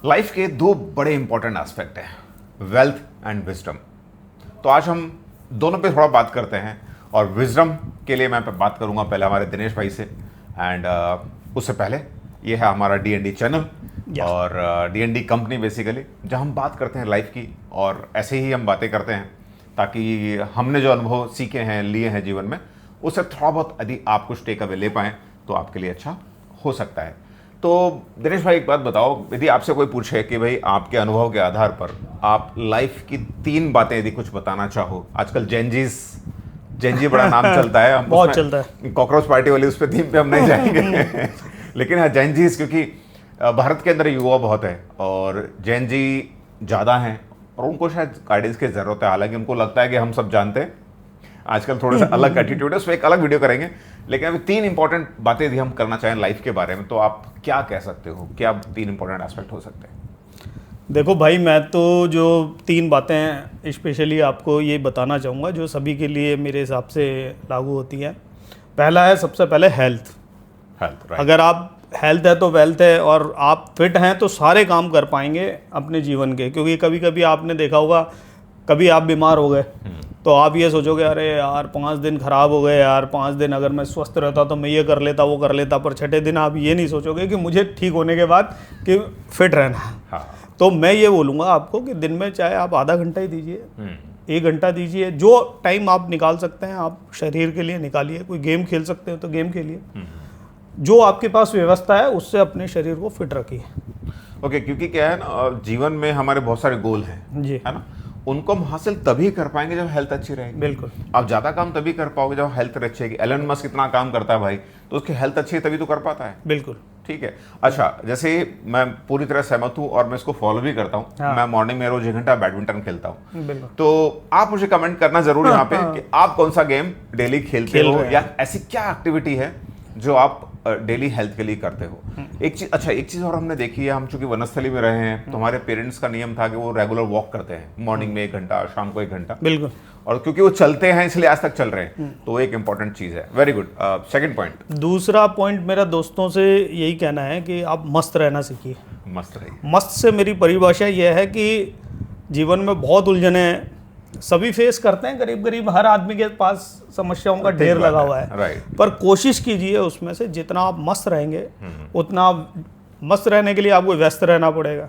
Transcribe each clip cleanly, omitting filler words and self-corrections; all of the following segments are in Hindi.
लाइफ के दो बड़े इंपॉर्टेंट एस्पेक्ट हैं, वेल्थ एंड विजडम। तो आज हम दोनों पे थोड़ा बात करते हैं और विजडम के लिए मैं बात करूंगा पहले हमारे दिनेश भाई से एंड उससे पहले ये है हमारा D&D चैनल और D&D कंपनी बेसिकली, जहां हम बात करते हैं लाइफ की और ऐसे ही हम बातें करते हैं ताकि हमने जो अनुभव सीखे हैं, लिए हैं जीवन में, उससे थोड़ा बहुत यदि आप कुछ टेक अवे ले पाएँ तो आपके लिए अच्छा हो सकता है। तो दिनेश भाई एक बात बताओ, यदि आपसे कोई पूछे कि भाई आपके अनुभव के आधार पर आप लाइफ की 3 बातें यदि कुछ बताना चाहो, आजकल जेनजी बड़ा नाम चलता है, हम बहुत चलता है, कॉकरोच पार्टी वाली उस पर थीम पे हम नहीं जाएंगे लेकिन हाँ जेनजीज, क्योंकि भारत के अंदर युवा बहुत है और जेनजी ज़्यादा हैं और उनको शायद गाइडेंस की ज़रूरत है। हालांकि उनको लगता है कि हम सब जानते हैं, आजकल थोड़ा सा अलग एटीट्यूड है, उस पर एक अलग वीडियो करेंगे। लेकिन अभी 3 इंपॉर्टेंट बातें यदि हम करना चाहें लाइफ के बारे में तो आप क्या कह सकते हो, क्या 3 इंपॉर्टेंट एस्पेक्ट हो सकते हैं? देखो भाई, मैं तो जो 3 बातें स्पेशली आपको ये बताना चाहूँगा जो सभी के लिए मेरे हिसाब से लागू होती हैं। पहला है, सबसे पहले हेल्थ। राइट। अगर आप हेल्थ है तो वेल्थ है, और आप फिट हैं तो सारे काम कर पाएंगे अपने जीवन के। क्योंकि कभी कभी आपने देखा होगा, कभी आप बीमार हो गए तो आप ये सोचोगे अरे यार 5 दिन खराब हो गए यार, 5 दिन अगर मैं स्वस्थ रहता तो मैं ये कर लेता वो कर लेता, पर छठे दिन आप ये नहीं सोचोगे कि मुझे ठीक होने के बाद कि फिट रहना है। हाँ। तो मैं ये बोलूँगा आपको कि दिन में चाहे आप आधा घंटा ही दीजिए, 1 घंटा दीजिए, जो टाइम आप निकाल सकते हैं आप शरीर के लिए निकालिए। कोई गेम खेल सकते हो तो गेम खेलिए, जो आपके पास व्यवस्था है उससे अपने शरीर को फिट रखिए। ओके, क्योंकि क्या है ना, जीवन में हमारे बहुत सारे गोल हैं, जी, है ना, उनको हम हासिल तभी कर पाएंगे जब हेल्थ अच्छी रहेगी। बिल्कुल। आप ज़्यादा काम तभी कर पाओगे जब हेल्थ अच्छी रहेगी। एलन मस्क इतना काम करता है भाई, तो उसकी हेल्थ अच्छी है तभी तो कर पाता है। बिल्कुल, ठीक है। अच्छा, जैसे मैं पूरी तरह सहमत हूँ और मैं इसको फॉलो भी करता हूँ। हाँ। मैं मॉर्निंग में रोज 1 घंटा बैडमिंटन खेलता हूँ। बिल्कुल। तो आप मुझे कमेंट करना जरूर यहाँ पे कि आप कौन सा गेम डेली खेलते हो या ऐसी क्या एक्टिविटी है जो आप डेली हेल्थ के लिए करते हो। एक चीज और हमने देखी है, हम चूंकि वनस्थली में रहे हैं तो हमारे पेरेंट्स का नियम था कि वो रेगुलर वॉक करते हैं, मॉर्निंग में 1 घंटा, शाम को 1 घंटा। बिल्कुल। और क्योंकि वो चलते हैं इसलिए आज तक चल रहे हैं, तो एक इंपॉर्टेंट चीज है। Very good. Second point. दूसरा पॉइंट मेरा दोस्तों से यही कहना है कि आप मस्त रहना सीखिए। मस्त रहिए। मस्त से मेरी परिभाषा यह है कि जीवन में बहुत उलझने सभी फेस करते हैं, करीब हर आदमी के पास समस्याओं का ढेर लगा हुआ है। राइट। पर कोशिश कीजिए उसमें से जितना आप मस्त रहेंगे उतना मस्त रहने के लिए आपको व्यस्त रहना पड़ेगा।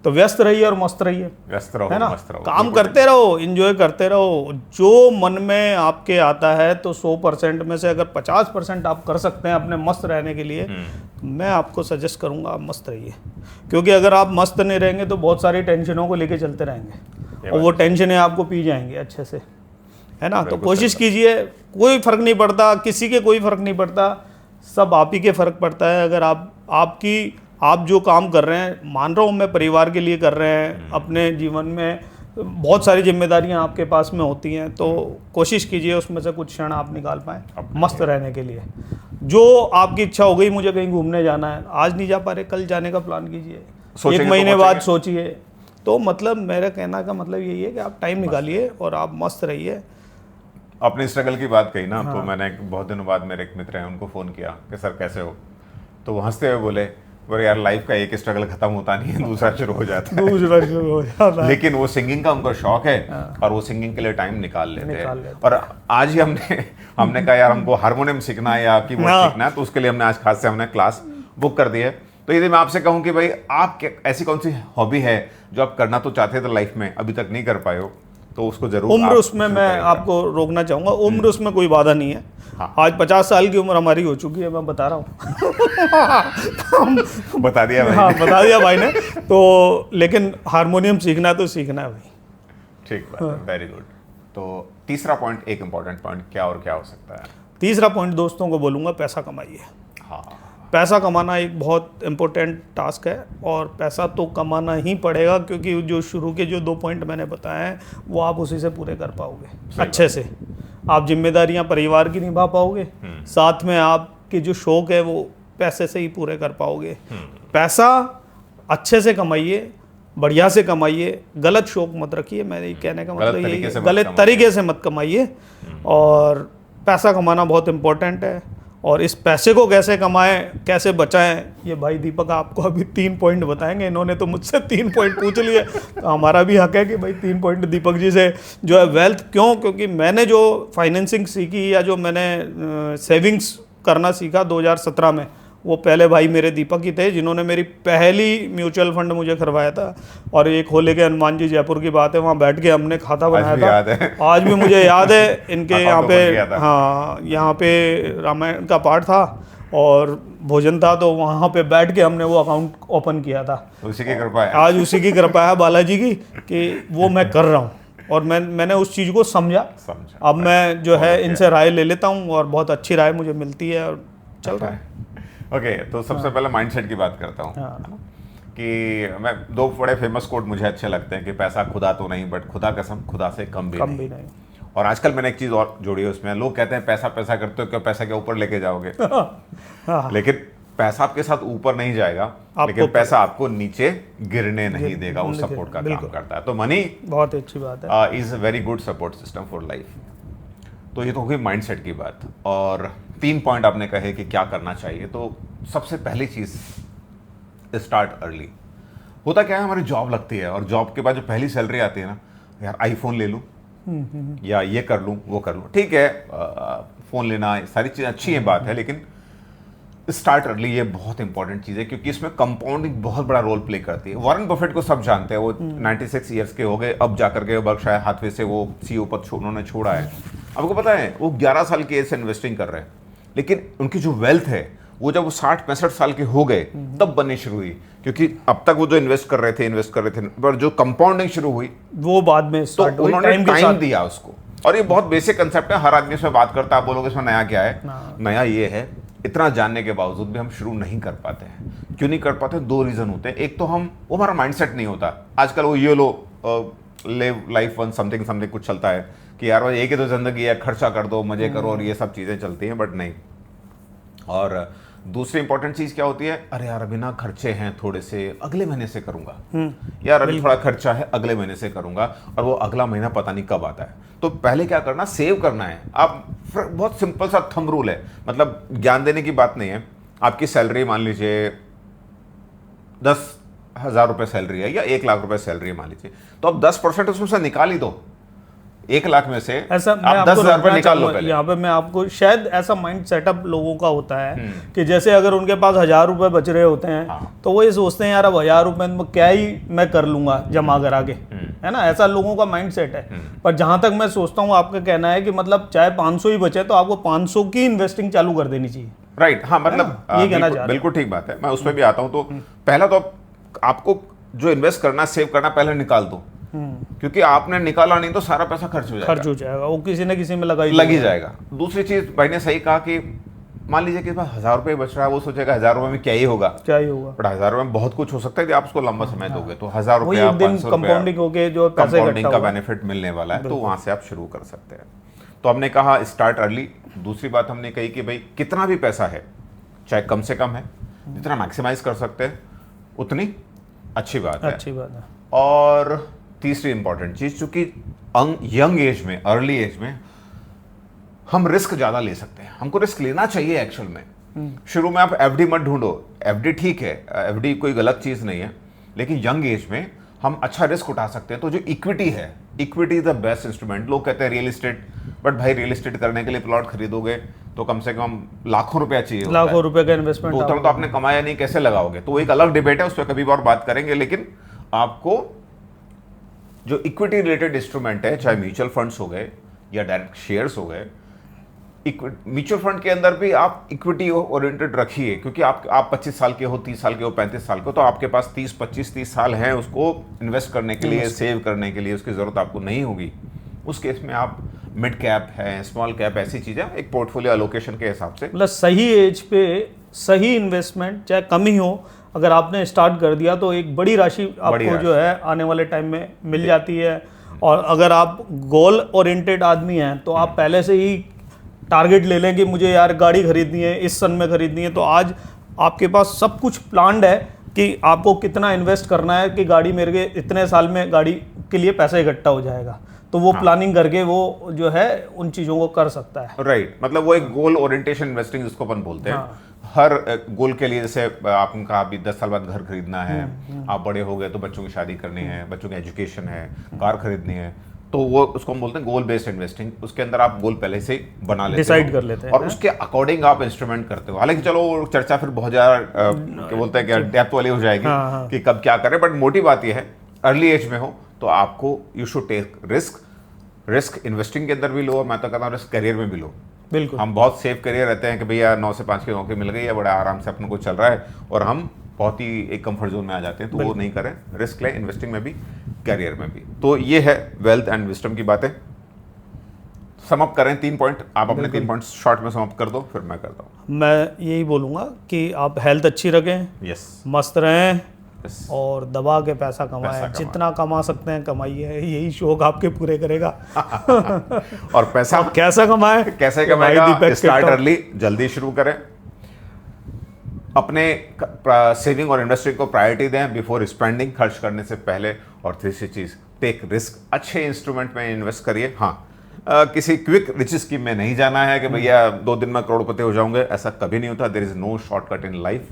तो व्यस्त रहिए और मस्त रहिए, व्यस्त रहो, है ना, मस्त रहो, काम करते रहो, एंजॉय करते रहो। जो मन में आपके आता है तो 100% में से अगर 50% आप कर सकते हैं अपने मस्त रहने के लिए, तो मैं आपको सजेस्ट करूंगा आप मस्त रहिए। क्योंकि अगर आप मस्त नहीं रहेंगे तो बहुत सारी टेंशनों को लेके चलते रहेंगे और वो टेंशनें आपको पी जाएंगी अच्छे से, है ना। तो कोशिश कीजिए, कोई फर्क नहीं पड़ता, किसी के कोई फर्क नहीं पड़ता, सब आप ही के फर्क पड़ता है। अगर आप जो काम कर रहे हैं, मान रहा हूँ मैं परिवार के लिए कर रहे हैं, अपने जीवन में बहुत सारी जिम्मेदारियां आपके पास में होती हैं, तो कोशिश कीजिए उसमें से कुछ क्षण आप निकाल पाएँ मस्त रहने के लिए। जो आपकी इच्छा हो गई मुझे कहीं घूमने जाना है, आज नहीं जा पा रहे, कल जाने का प्लान कीजिए, 1 महीने बाद सोचिए। तो मतलब मेरा कहना का मतलब यही है कि आप टाइम निकालिए और आप मस्त रहिए। अपनी स्ट्रगल की बात कही ना, हाँ। तो मैंने बहुत दिनों बाद मेरे एक मित्र हैं, उनको फ़ोन किया कि सर कैसे हो, तो वो हंसते हुए बोले पर यार लाइफ का एक स्ट्रगल खत्म होता नहीं है, दूसरा शुरू हो जाता है। लेकिन वो सिंगिंग का उनको शौक है और वो सिंगिंग के लिए टाइम निकाल लेते हैं। और आज ही हमने कहा यार हमको हारमोनियम सीखना है या कीबोर्ड सीखना है, तो उसके लिए हमने आज खास से हमने क्लास बुक कर दी है। तो यदि मैं आपसे कहूँ कि भाई आप ऐसी कौन सी हॉबी है जो आप करना तो चाहते थे लाइफ में, अभी तक नहीं कर पाए हो, तो उसको जरूर उम्र उसमें मैं आपको रोकना चाहूँगा, उम्र उसमें कोई बाधा नहीं है। हाँ। आज 50 साल की उम्र हमारी हो चुकी है, मैं बता रहा हूँ बता दिया भाई। हाँ, बता दिया भाई ने। तो लेकिन हारमोनियम सीखना है तो सीखना है भाई। ठीक बात है, वेरी गुड। तो तीसरा पॉइंट, एक इम्पॉर्टेंट पॉइंट क्या और क्या हो सकता है? तीसरा पॉइंट दोस्तों को बोलूँगा, पैसा कमाइए। हाँ, पैसा कमाना एक बहुत इम्पोर्टेंट टास्क है और पैसा तो कमाना ही पड़ेगा, क्योंकि जो शुरू के जो 2 पॉइंट मैंने बताए हैं वो आप उसी से पूरे कर पाओगे अच्छे से। आप जिम्मेदारियां परिवार की निभा पाओगे, साथ में आपके जो शौक है वो पैसे से ही पूरे कर पाओगे। पैसा अच्छे से कमाइए, बढ़िया से कमाइए, गलत शौक मत रखिए। मेरे कहने का मतलब यही है, गलत तरीके से मत कमाइए। और पैसा कमाना बहुत इम्पोर्टेंट है और इस पैसे को कैसे कमाएं, कैसे बचाएं, ये भाई दीपक आपको अभी 3 पॉइंट बताएंगे। इन्होंने तो मुझसे 3 पॉइंट पूछ लिए, तो हमारा भी हक है कि भाई 3 पॉइंट दीपक जी से जो है वेल्थ। क्यों? क्योंकि मैंने जो फाइनेंसिंग सीखी या जो मैंने सेविंग्स करना सीखा 2017 में, वो पहले भाई मेरे दीपक ही थे जिन्होंने मेरी पहली म्यूचुअल फंड मुझे करवाया था। और एक होले के हनुमान जी, जयपुर की बात है, वहाँ बैठ के हमने खाता बनाया था। आज भी मुझे याद है। इनके यहाँ पे, हाँ, यहाँ पे रामायण का पाठ था और भोजन था, तो वहाँ पे बैठ के हमने वो अकाउंट ओपन किया था। उसी की कृपा है, आज उसी की कृपा है बालाजी की कि वो मैं कर रहा हूँ। और मैंने उस चीज़ को समझा। अब मैं जो है इनसे राय ले लेता हूँ और बहुत अच्छी राय मुझे मिलती है और चल रहा है। ओके, तो सबसे पहले माइंडसेट की बात करता हूँ। हाँ। कि मैं 2 बड़े फेमस कोट मुझे अच्छे लगते हैं कि पैसा खुदा तो नहीं, बट खुदा कसम खुदा से कम भी नहीं। और आजकल मैंने एक चीज़ और जोड़ी है उसमें। लोग कहते हैं पैसा पैसा करते हो, क्यों पैसा के ऊपर लेके जाओगे। लेकिन पैसा आपके साथ ऊपर नहीं जाएगा, लेकिन पैसा आपको नीचे गिरने नहीं देगा। वो सपोर्ट का काम करता है। तो मनी बहुत अच्छी बात है, is a very good support system for life. तो ये तो हो गई माइंडसेट की बात। और 3 पॉइंट आपने कहे कि क्या करना चाहिए। तो सबसे पहली चीज़, स्टार्ट अर्ली। होता क्या है, हमारी जॉब लगती है और जॉब के बाद जो पहली सैलरी आती है ना, यार आईफोन ले लूँ या ये कर लूँ वो कर लूँ। ठीक है, फ़ोन लेना सारी चीज़ अच्छी है, बात है, लेकिन स्टार्ट अर्ली ये बहुत इंपॉर्टेंट चीज़ है, क्योंकि इसमें कंपाउंडिंग बहुत बड़ा रोल प्ले करती है। वॉरेन बफेट को सब जानते हैं, वो 96 ईयर्स के हो गए, अब जाकर के बर्कशायर हाथवे से वो सीईओ पद उन्होंने छोड़ा है। आपको पता है वो 11 साल की एज से इन्वेस्टिंग कर रहे हैं, लेकिन उनकी जो वेल्थ है वो जब वो 60-65 साल के हो गए तब बननी शुरू हुई। क्योंकि अब तक वो जो इन्वेस्ट कर रहे थे, पर जो कंपाउंडिंग शुरू हुई वो बाद में, तो उन्होंने टाइम दिया उसको। और ये बहुत बेसिक कंसेप्ट है, हर आदमी इसमें बात करता है। आप बोलोगे इसमें नया क्या है? नया ये है, इतना जानने के बावजूद भी हम शुरू नहीं कर पाते हैं। क्यों नहीं कर पाते? 2 रीजन होते हैं। एक तो वो हमारा माइंडसेट नहीं होता। आजकल वो ये लो live life one something something कुछ चलता है कि यार एक ही तो जिंदगी है, खर्चा कर दो, मजे करो, और ये सब चीजें चलती हैं, बट नहीं। और दूसरी इंपॉर्टेंट चीज क्या होती है? अरे यार अभी ना खर्चे हैं थोड़े से, अगले महीने से करूंगा। यार अभी थोड़ा खर्चा है, अगले महीने से करूंगा, और वो अगला महीना पता नहीं कब आता है। तो पहले क्या करना, सेव करना है। आप बहुत सिंपल सा थंब रूल है, मतलब ज्ञान देने की बात नहीं है। आपकी सैलरी मान लीजिए 10,000 रुपये सैलरी है या 1 लाख रुपए सैलरी है मान लीजिए, तो अब 10% उसमें से निकाल ही दो। 1 लाख में से ऐसा आप 10,000 रुपये निकाल लो पहले। यहाँ पे मैं आपको, शायद ऐसा माइंड सेटअप लोगों का होता है कि जैसे अगर उनके पास 1,000 रुपए बच रहे होते हैं, तो वो ये सोचते हैं यार अब 1,000 रुपए में क्या ही मैं कर लूंगा जमा करा के, है ना। ऐसा लोगों का माइंड सेट है। पर जहां तक मैं सोचता हूँ, आपका कहना है कि मतलब चाहे 500 ही बचे तो आपको 500 की इन्वेस्टिंग चालू कर देनी चाहिए। राइट, हाँ, मतलब ये कहना चाहते हैं। बिल्कुल ठीक बात है, मैं उसमें भी आता हूँ। तो पहला तो आपको जो इन्वेस्ट करना, सेव करना, पहले निकाल दो, क्योंकि आपने निकाला नहीं तो सारा पैसा खर्च हो जाएगा, वो किसी न किसी में लग ही जाएगा। दूसरी चीज भाई ने सही कहा कि मान लीजिए कि 1,000 रुपये बच रहा है, वो सोचेगा 1,000 रुपये में क्या ही होगा, बट 1,000 रुपये में बहुत कुछ हो सकता है कि आप उसको लंबा समय दोगे। तो 1,000 रुपये, 500 रुपये जो कंपाउंडिंग का बेनिफिट मिलने वाला है, तो वहां से आप शुरू कर सकते हैं। तो हमने कहा स्टार्ट अर्ली। दूसरी बात हमने कही कि भाई कितना भी पैसा है, चाहे कम से कम है, जितना मैक्सिमाइज कर सकते हैं उतनी अच्छी बात है। और तीसरी इंपॉर्टेंट चीज, चूंकि यंग एज में, अर्ली एज में हम रिस्क ज्यादा ले सकते हैं, हमको रिस्क लेना चाहिए एक्चुअल में। शुरू में आप एफडी मत ढूंढो, एफडी ठीक है, एफडी कोई गलत चीज नहीं है, लेकिन यंग एज में हम अच्छा रिस्क उठा सकते हैं। तो जो इक्विटी है, equity is the best instrument. लोग कहते हैं रियल एस्टेट, बट भाई रियल एस्टेट करने के लिए प्लॉट खरीदोगे तो कम से कम लाखों रुपया चाहिए, लाखों रुपए का इन्वेस्टमेंट, तो उतना तो आपने कमाया नहीं, कैसे लगाओगे? तो वो एक अलग डिबेट है, उस पर कभी और बात करेंगे। लेकिन आपको जो इक्विटी रिलेटेड इंस्ट्रूमेंट है, चाहे म्यूचुअल फंड्स हो गए या डायरेक्ट शेयर्स हो गए, म्यूचुअल फंड के अंदर भी आप इक्विटी ओरिएंटेड रखिए, क्योंकि आप 25 साल के हो, 30 साल के हो, 35 साल के हो, तो आपके पास 30 साल हैं उसको इन्वेस्ट करने के लिए, सेव करने के लिए, उसकी जरूरत आपको नहीं होगी। उस केस में आप मिड कैप है, स्मॉल कैप, ऐसी चीजें एक पोर्टफोलियो एलोकेशन के हिसाब से, मतलब सही एज पे सही इन्वेस्टमेंट, चाहे कम ही हो, अगर आपने स्टार्ट कर दिया तो एक बड़ी राशि आपको जो है आने वाले टाइम में मिल जाती है। और अगर आप गोल ओरिएंटेड आदमी हैं तो आप पहले से ही टारगेट ले लें कि मुझे यार गाड़ी खरीदनी है, इस सन में खरीदनी है, तो आज आपके पास सब कुछ प्लान्ड है कि आपको कितना इन्वेस्ट करना है कि गाड़ी मेरे के इतने साल में गाड़ी के लिए पैसा इकट्ठा हो जाएगा। तो तो वो प्लानिंग करके वो जो है उन चीज़ों को कर सकता है। राइट, मतलब वो एक गोल ओरिएंटेशन इन्वेस्टिंग जिसको अपन बोलते हैं। हर गोल के लिए, जैसे आपने कहा अभी 10 साल बाद घर खरीदना है, आप बड़े हो गए तो बच्चों की शादी करनी है, बच्चों की एजुकेशन है, कार खरीदनी है, तो वो उसको हम बोलते हैं गोल बेस्ड इन्वेस्टिंग। उसके अंदर आप गोल पहले से ही बना लेते डिसाइड कर लेते हैं और उसके अकॉर्डिंग आप इंस्ट्रूमेंट करते हो। हालांकि चलो चर्चा फिर बहुत ज़्यादा क्या बोलते हैं, क्या डेप्थ वाली हो जाएगी कि कब क्या करें, बट मोटी बात यह है अर्ली एज में हो तो आपको you should take risk investing के अंदर भी लो, और मैं तो कहता हूँ रिस्क करियर में भी लो। बिल्कुल, हम बहुत सेफ करियर रहते हैं कि भैया 9 से 5 की नौकरी मिल गई है, बड़ा आराम से अपने को चल रहा है, और हम बहुत ही एक कंफर्ट जोन में आ जाते हैं, तो वो नहीं करें, रिस्क लें इन्वेस्टिंग में भी, करियर में भी। तो ये है वेल्थ एंड विजडम की बातें। सम अप करें 3 पॉइंट, आप अपने 3 पॉइंट शॉर्ट में सम अप कर दो, फिर मैं करता हूँ। मैं यही बोलूँगा कि आप हेल्थ अच्छी रखें, यस, मस्त रहें, यस, और दबा के पैसा कमाएं, जितना कमा सकते हैं कमाइए, यही शौक आपके पूरे करेगा। और पैसा कैसा कमाएं, कैसे कमाएगा, स्टार्ट अर्ली, जल्दी शुरू करें, अपने सेविंग और इन्वेस्टिंग को प्रायोरिटी दें बिफोर स्पेंडिंग, खर्च करने से पहले। और तीसरी चीज़, टेक रिस्क, अच्छे इंस्ट्रूमेंट में इन्वेस्ट करिए। हाँ, किसी क्विक रिच स्कीम में नहीं जाना है कि भैया 2 दिन में करोड़पति हो जाऊंगे, ऐसा कभी नहीं होता। There is no shortcut in life.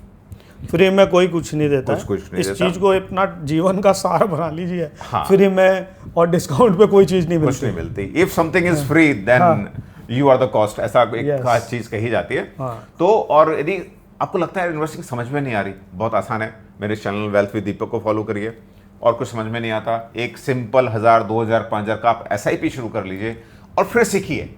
Free में कोई कुछ नहीं देता, कुछ नहीं इस देता। चीज को अपना जीवन का सार बना लीजिए। हाँ। फ्री में और डिस्काउंट पे कोई चीज नहीं कुछ मिलती। नहीं मिलती। If something is free then you are the cost, ऐसा एक Yes. खास चीज कही जाती है। हाँ। तो और यदि आपको लगता है इन्वेस्टिंग समझ में नहीं आ रही, बहुत आसान है, मेरे चैनल वेल्थ विद दीपक को फॉलो करिए। और कुछ समझ में नहीं आता, एक सिंपल 1000, 2000, 5000 का आप SIP शुरू कर लीजिए और फिर सीखिए।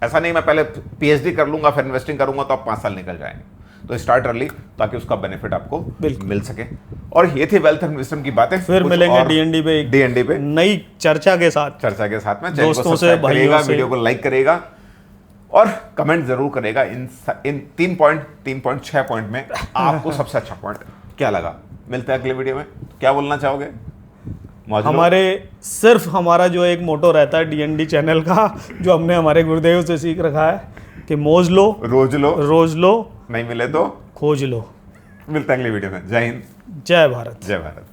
ऐसा नहीं मैं पहले PhD कर लूंगा फिर इन्वेस्टिंग करूंगा तो आप 5 साल निकल जाएंगे। तो स्टार्ट अर्ली ताकि उसका बेनिफिट आपको मिल सके। और ये थी वेल्थ एंड विजडम की बातें। फिर मिलेंगे DND पे नई चर्चा के साथ में। दोस्तों से, भाइयों से। वीडियो को लाइक करेगा और कमेंट जरूर करेगा इन 3.6 पॉइंट में आपको सबसे अच्छा पॉइंट क्या लगा। मिलते हैं अगले वीडियो में। क्या बोलना चाहोगे? हमारे सिर्फ हमारा जो एक मोटो रहता है DND चैनल का, जो हमने हमारे गुरुदेव से सीख रखा है कि मौज लो, रोज लो, नहीं मिले तो खोज लो। मिलते हैं अगले वीडियो में। जय हिंद, जय भारत। जय भारत।